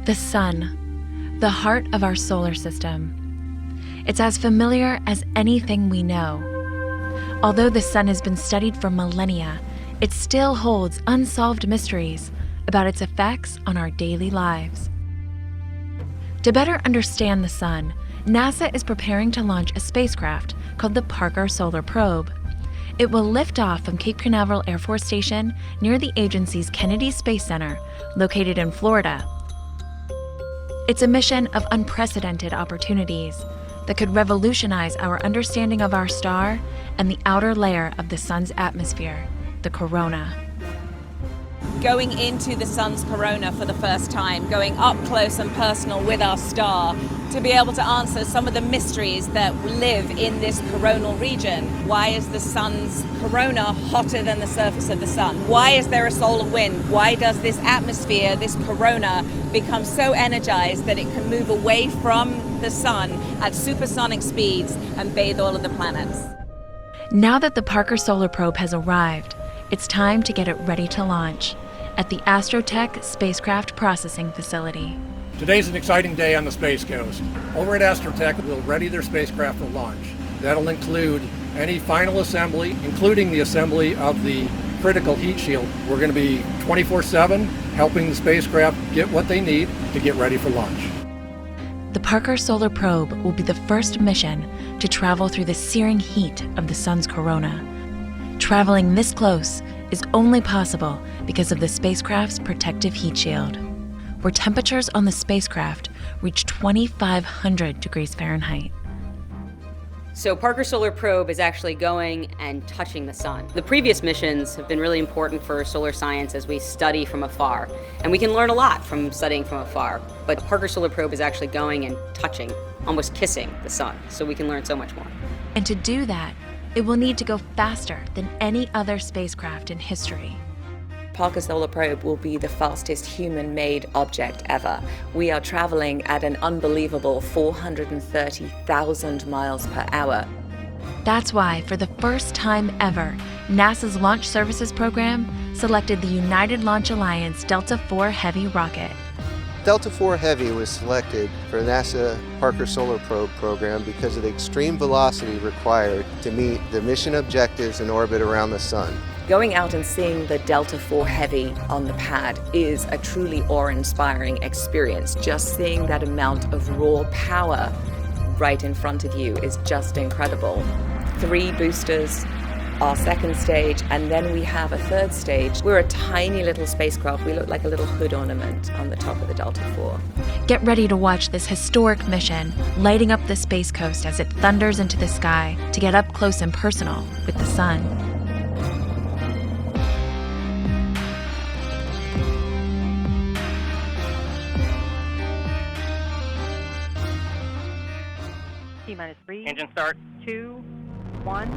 The sun, the heart of our solar system. It's as familiar as anything we know. Although the sun has been studied for millennia, it still holds unsolved mysteries about its effects on our daily lives. To better understand the sun, NASA is preparing to launch a spacecraft called the Parker Solar Probe. It will lift off from Cape Canaveral Air Force Station near the agency's Kennedy Space Center, located in Florida. It's a mission of unprecedented opportunities that could revolutionize our understanding of our star and the outer layer of the sun's atmosphere, the corona. Going into the sun's corona for the first time, going up close and personal with our star, to be able to answer some of the mysteries that live in this coronal region. Why is the sun's corona hotter than the surface of the sun? Why is there a solar wind? Why does this atmosphere, this corona, become so energized that it can move away from the sun at supersonic speeds and bathe all of the planets? Now that the Parker Solar Probe has arrived, it's time to get it ready to launch at the Astrotech Spacecraft Processing Facility. Today's an exciting day on the Space Coast. Over at Astrotech, we'll ready their spacecraft for launch. That'll include any final assembly, including the assembly of the critical heat shield. We're going to be 24/7 helping the spacecraft get what they need to get ready for launch. The Parker Solar Probe will be the first mission to travel through the searing heat of the sun's corona. Traveling this close is only possible because of the spacecraft's protective heat shield, where temperatures on the spacecraft reach 2,500 degrees Fahrenheit. So Parker Solar Probe is actually going and touching the sun. The previous missions have been really important for solar science as we study from afar. And we can learn a lot from studying from afar. But Parker Solar Probe is actually going and touching, almost kissing the sun. So we can learn so much more. And to do that, it will need to go faster than any other spacecraft in history. Parker Solar Probe will be the fastest human-made object ever. We are traveling at an unbelievable 430,000 miles per hour. That's why, for the first time ever, NASA's Launch Services Program selected the United Launch Alliance Delta IV Heavy rocket. Delta IV Heavy was selected for NASA Parker Solar Probe program because of the extreme velocity required to meet the mission objectives in orbit around the sun. Going out and seeing the Delta IV Heavy on the pad is a truly awe-inspiring experience. Just seeing that amount of raw power right in front of you is just incredible. 3 boosters, our second stage, and then we have a third stage. We're a tiny little spacecraft. We look like a little hood ornament on the top of the Delta IV. Get ready to watch this historic mission lighting up the Space Coast as it thunders into the sky to get up close and personal with the sun. T-3. Engine start. 2, 1.